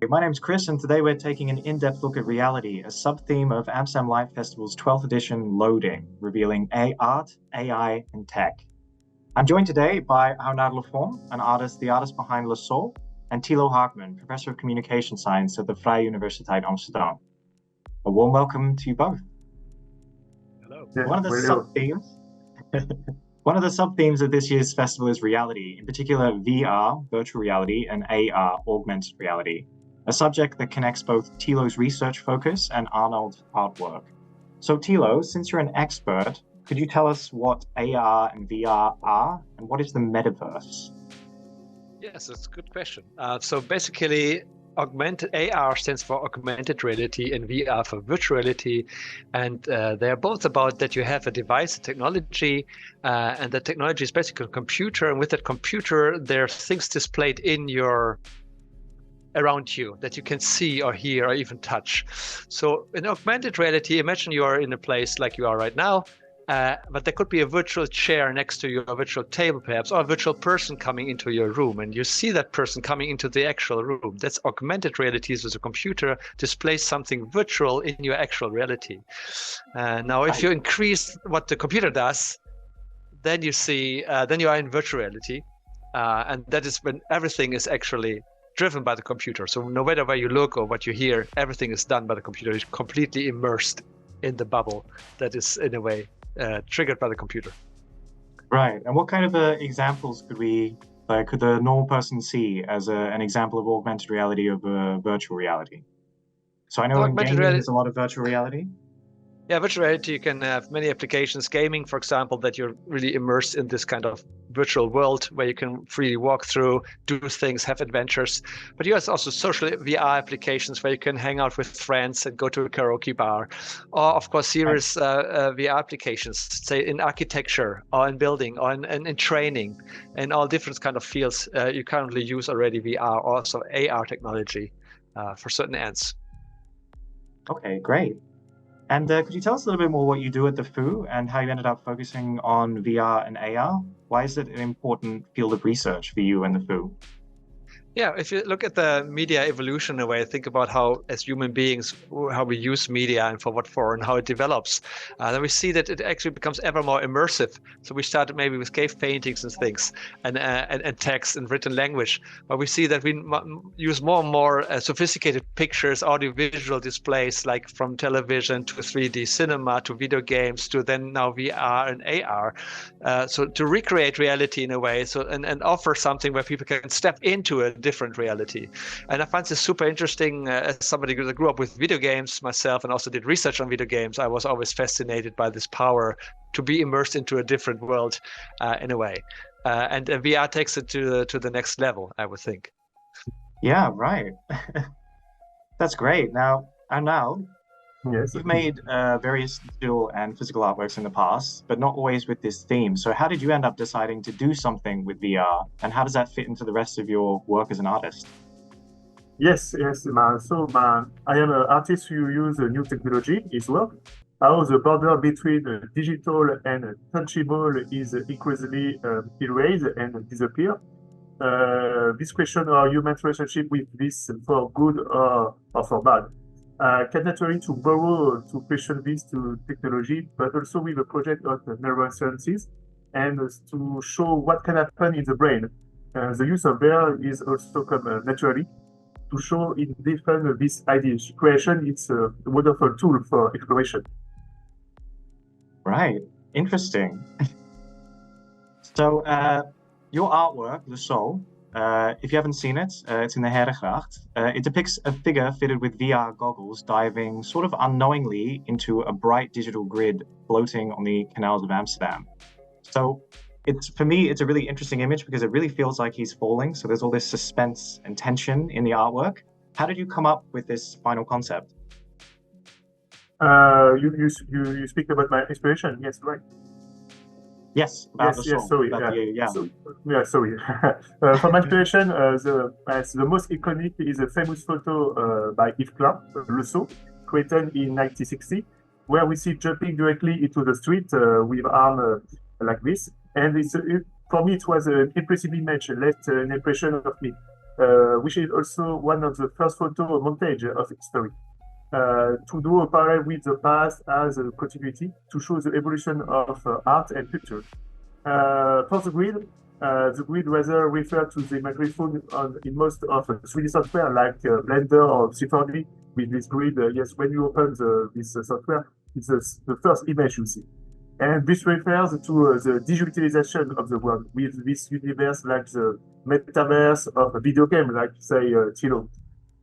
My name's Chris, and today we're taking an in-depth look at reality, a sub-theme of Amsterdam Light Festival's 12th edition Loading, revealing art, AI, and tech. I'm joined today by Arnaud Laffond, the artist behind Le Sol, and Tilo Hartmann, Professor of Communication Science at the Vrije Universiteit Amsterdam. A warm welcome to you both. Hello. Yeah, One of the sub-themes of this year's festival is reality, in particular VR, virtual reality, and AR, augmented reality, a subject that connects both Tilo's research focus and Arnaud's artwork. So Tilo, since you're an expert, could you tell us what AR and VR are, and what is the metaverse? Yes, that's a good question. So basically, AR stands for augmented reality and VR for virtual reality, and they're both about that you have a device, a technology, and the technology is basically a computer, and with that computer there are things displayed around you that you can see or hear or even touch. So in augmented reality, imagine you are in a place like you are right now, but there could be a virtual chair next to you, a virtual table perhaps, or a virtual person coming into your room, and you see that person coming into the actual room. That's augmented reality, so the computer displays something virtual in your actual reality. Now, if you increase what the computer does, then you see, then you are in virtual reality, and that is when everything is actually driven by the computer. So no matter where you look or what you hear, everything is done by the computer. It's completely immersed in the bubble that is, in a way, triggered by the computer. Right. And what kind of examples could the normal person see as an example of augmented reality over virtual reality? So I know in gaming there's a lot of virtual reality. Yeah, virtual reality, you can have many applications. Gaming, for example, that you're really immersed in this kind of virtual world where you can freely walk through, do things, have adventures. But you have also social VR applications where you can hang out with friends and go to a karaoke bar. Or, of course, serious VR applications, say in architecture or in building or in training, and all different kind of fields. You currently use already VR, also AR technology for certain ends. Okay, great. And could you tell us a little bit more what you do at the VU and how you ended up focusing on VR and AR? Why is it an important field of research for you and the VU? Yeah, if you look at the media evolution in a way, think about how, as human beings, how we use media and and how it develops, then we see that it actually becomes ever more immersive. So we started maybe with cave paintings and things, and text and written language, but we see that we use more and more sophisticated pictures, audiovisual displays, like from television to 3D cinema to video games to then now VR and AR. So to recreate reality in a way, and offer something where people can step into a different reality. And I find this super interesting as somebody that grew up with video games myself and also did research on video games. I was always fascinated by this power to be immersed into a different world in a way. And VR takes it to the next level, I would think. Yeah, right. That's great. Now, yes, you've made various digital and physical artworks in the past, but not always with this theme. So how did you end up deciding to do something with VR, and how does that fit into the rest of your work as an artist? Yes. I am an artist who use new technology as well. How the border between digital and tangible is increasingly erased and disappear. This question of human relationship with this for good or for bad. Can naturally to borrow to question this to technology, but also with a project of neurosciences and to show what can happen in the brain. The use of VR is also come naturally to show in different this ideas. Creation, it's a wonderful tool for exploration. Right, interesting. So your artwork, Le Sol, if you haven't seen it, it's in the Herdegracht. It depicts a figure fitted with VR goggles diving sort of unknowingly into a bright digital grid floating on the canals of Amsterdam. So for me, it's a really interesting image because it really feels like he's falling. So there's all this suspense and tension in the artwork. How did you come up with this final concept? You speak about my inspiration, yes, right? Yes, sorry. For my inspiration, the most iconic is a famous photo by Yves Klein, Le Sol, created in 1960, where we see jumping directly into the street with arm like this. And for me, it was an impressive image, left an impression of me. which is also one of the first photo montage of history. To do a parallel with the past as a continuity to show the evolution of art and culture. For the grid rather refer to the imagery found in most of 3D software like Blender or Symfony. With this grid, yes, when you open this software, it's the first image you see. And this refers to the digitalization of the world with this universe like the metaverse of a video game, like say Tilo,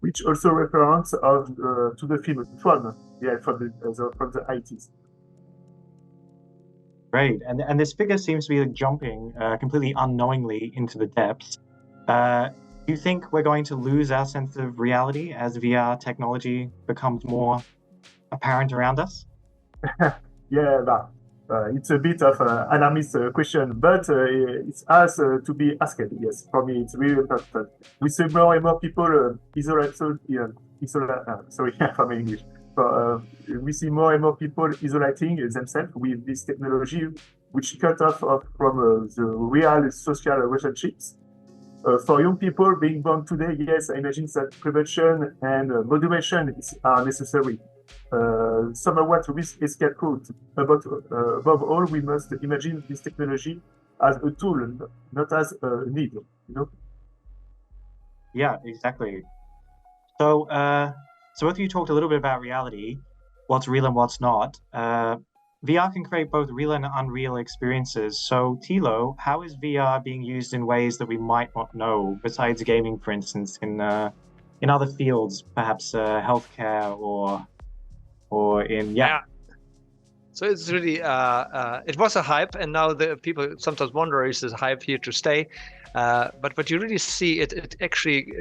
which also refers to the film Tron, yeah, from the 80s. Great, and this figure seems to be jumping completely unknowingly into the depths. Do you think we're going to lose our sense of reality as VR technology becomes more apparent around us? Yeah, it's a bit of an alarmist question, but it has to be asked. Yes, for me, it's really important. We see more and more people sorry, from English. We see more and more people isolating themselves with this technology, which cut off from the real social relationships. For young people being born today, yes, I imagine that prevention and moderation are necessary. Somewhat risk escape route. Above all, we must imagine this technology as a tool, not as a need. You know? Yeah, exactly. So, so if you talked a little bit about reality, what's real and what's not. VR can create both real and unreal experiences. So, Tilo, how is VR being used in ways that we might not know, besides gaming, for instance, in other fields, perhaps healthcare or in So it's really it was a hype, and now the people sometimes wonder, is this hype here to stay? But what you really see, it actually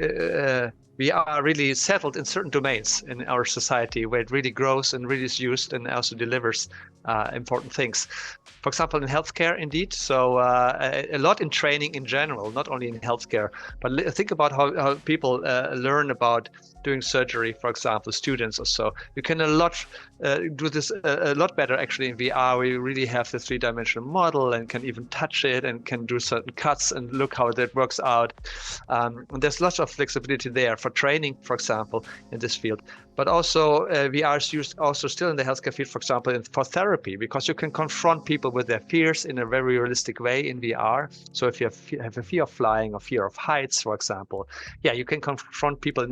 we are really settled in certain domains in our society where it really grows and really is used and also delivers important things. For example, in healthcare, indeed. So a lot in training in general, not only in healthcare, but think about how people learn about doing surgery, for example, students or so. You can do this a lot better actually in VR. We really have the three-dimensional model and can even touch it and can do certain cuts and look how that works out. And there's lots of flexibility there for training, for example, in this field. But also VR is used also still in the healthcare field, for example, for therapy, because you can confront people with their fears in a very realistic way in VR. So if you have a fear of flying or fear of heights, for example, yeah, you can confront people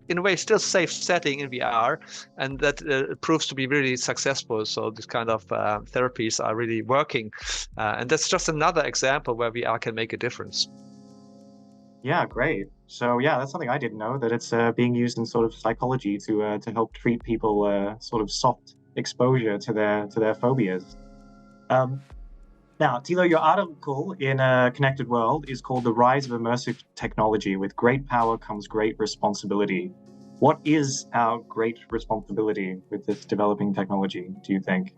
in a way still safe setting in VR, and that proves to be really successful. So this kind of therapies are really working, and that's just another example where VR can make a difference. Yeah, great. So yeah, that's something I didn't know, that it's being used in sort of psychology to help treat people sort of soft exposure to their phobias. Now, Tilo, your article in Connected World is called "The Rise of Immersive Technology. With Great Power Comes Great Responsibility." What is our great responsibility with this developing technology, do you think?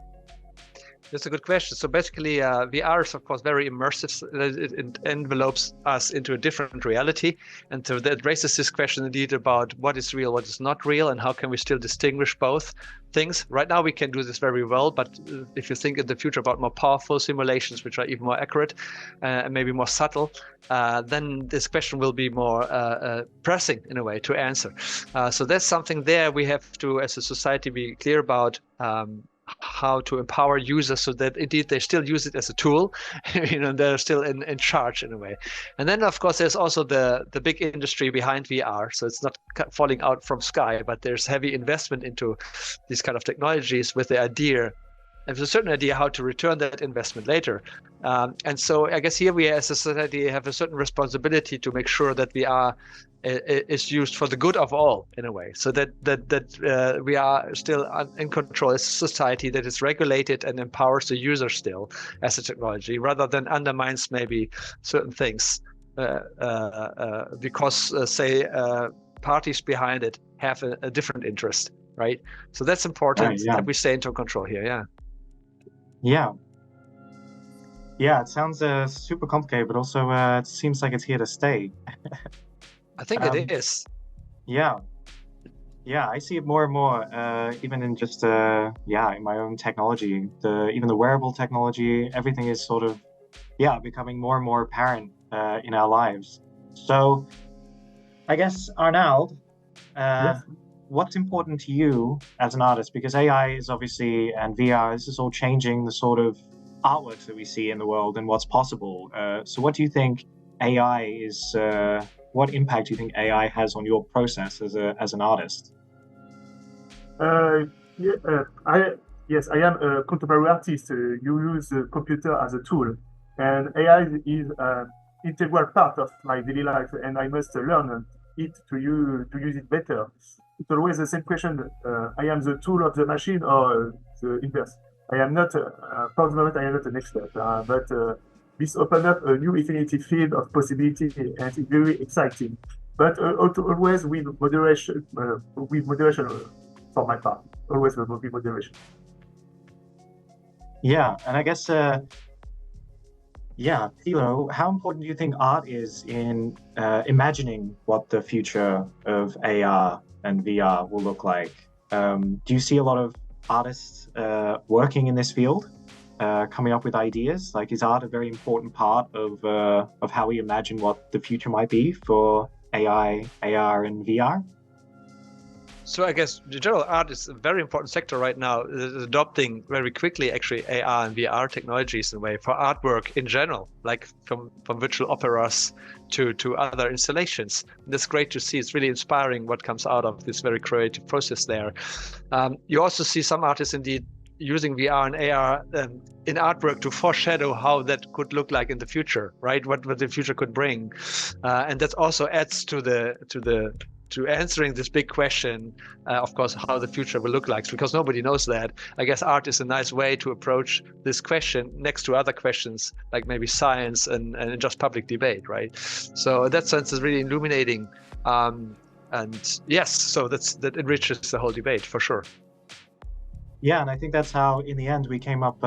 That's a good question. So basically, VR is, of course, very immersive. It envelopes us into a different reality. And so that raises this question indeed about what is real, what is not real, and how can we still distinguish both things. Right now, we can do this very well. But if you think in the future about more powerful simulations, which are even more accurate and maybe more subtle, then this question will be more pressing in a way to answer. So that's something there we have to, as a society, be clear about. How to empower users so that indeed they still use it as a tool, they're still in charge in a way. And then of course there's also the big industry behind VR. So it's not falling out from sky, but there's heavy investment into these kind of technologies with the idea, there's a certain idea how to return that investment later. And so I guess here we as a society have a certain responsibility to make sure that VR is used for the good of all in a way, so that we are still in control as a society that is regulated and empowers the user still as a technology, rather than undermines maybe certain things because say parties behind it have a different interest, right? So that's important that we stay into control here. Yeah, it sounds super complicated, but also it seems like it's here to stay. I think it is. Yeah, I see it more and more, even in just in my own technology. Even the wearable technology, everything is sort of becoming more and more apparent in our lives. So I guess, Arnaud, Yes. what's important to you as an artist? Because AI is obviously, and VR, this is all changing the sort of artworks that we see in the world and what's possible. So what do you think AI is, what impact do you think AI has on your process as an artist? Yeah, yes, I am a contemporary artist. You use the computer as a tool, and AI is an integral part of my daily life, and I must learn it to use it better. It's always the same question. I am the tool of the machine or the inverse. I am not, for the moment, I am not an expert, but this opens up a new infinity field of possibility, and it's very exciting. But always with moderation, for my part, always with moderation. Yeah, and I guess, yeah, Tilo, how important do you think art is in imagining what the future of AR and VR will look like? Do you see a lot of artists working in this field, coming up with ideas? Like, is art a very important part of how we imagine what the future might be for AI, AR, and VR? So I guess the general art is a very important sector right now. It's adopting very quickly actually AR and VR technologies in a way for artwork in general, like from virtual operas to other installations. And that's great to see. It's really inspiring what comes out of this very creative process there. You also see some artists indeed using VR and AR in artwork to foreshadow how that could look like in the future, right? What the future could bring, and that also adds to answering this big question, of course, how the future will look like, because nobody knows that. I guess art is a nice way to approach this question next to other questions, like maybe science and just public debate, right? So in that sense, it's really illuminating. And yes, so that enriches the whole debate for sure. Yeah, and I think that's how, in the end, we came up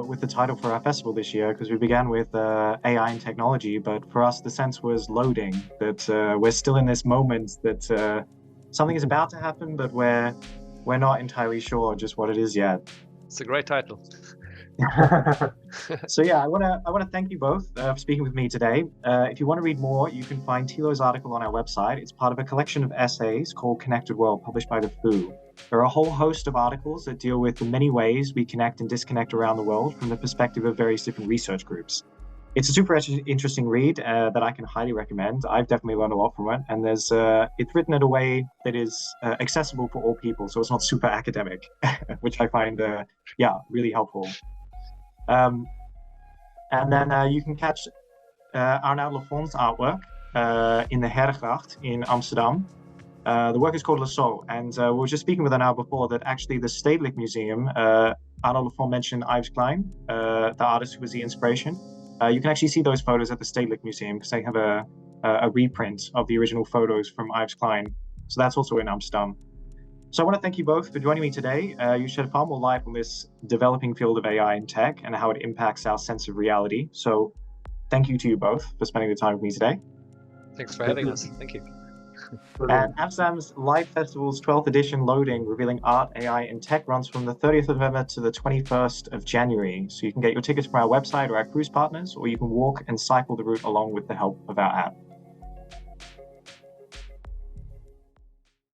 with the title for our festival this year, because we began with AI and technology, but for us, the sense was loading, that we're still in this moment that something is about to happen, but we're not entirely sure just what it is yet. It's a great title. So yeah, I want to thank you both for speaking with me today. If you want to read more, you can find Tilo's article on our website. It's part of a collection of essays called Connected World, published by the VU. There are a whole host of articles that deal with the many ways we connect and disconnect around the world from the perspective of various different research groups. It's a super interesting read that I can highly recommend. I've definitely learned a lot from it, and it's written in a way that is accessible for all people, so it's not super academic, which I find really helpful. And then you can catch Arnaud Laffond's artwork in the Hergracht in Amsterdam. The work is called Le Sceau, and we were just speaking with Arnaud before that actually the Stedelijk Museum, Arnaud Laffond mentioned Yves Klein, the artist who was the inspiration. You can actually see those photos at the Stedelijk Museum because they have a reprint of the original photos from Yves Klein. So that's also in Amsterdam. So I want to thank you both for joining me today. You shed far more light on this developing field of AI and tech and how it impacts our sense of reality. So thank you to you both for spending the time with me today. Thanks for having us. Thank you. And Amsterdam's Live Festival's 12th edition Loading, revealing art, AI, and tech runs from the 30th of November to the 21st of January. So you can get your tickets from our website or our cruise partners, or you can walk and cycle the route along with the help of our app.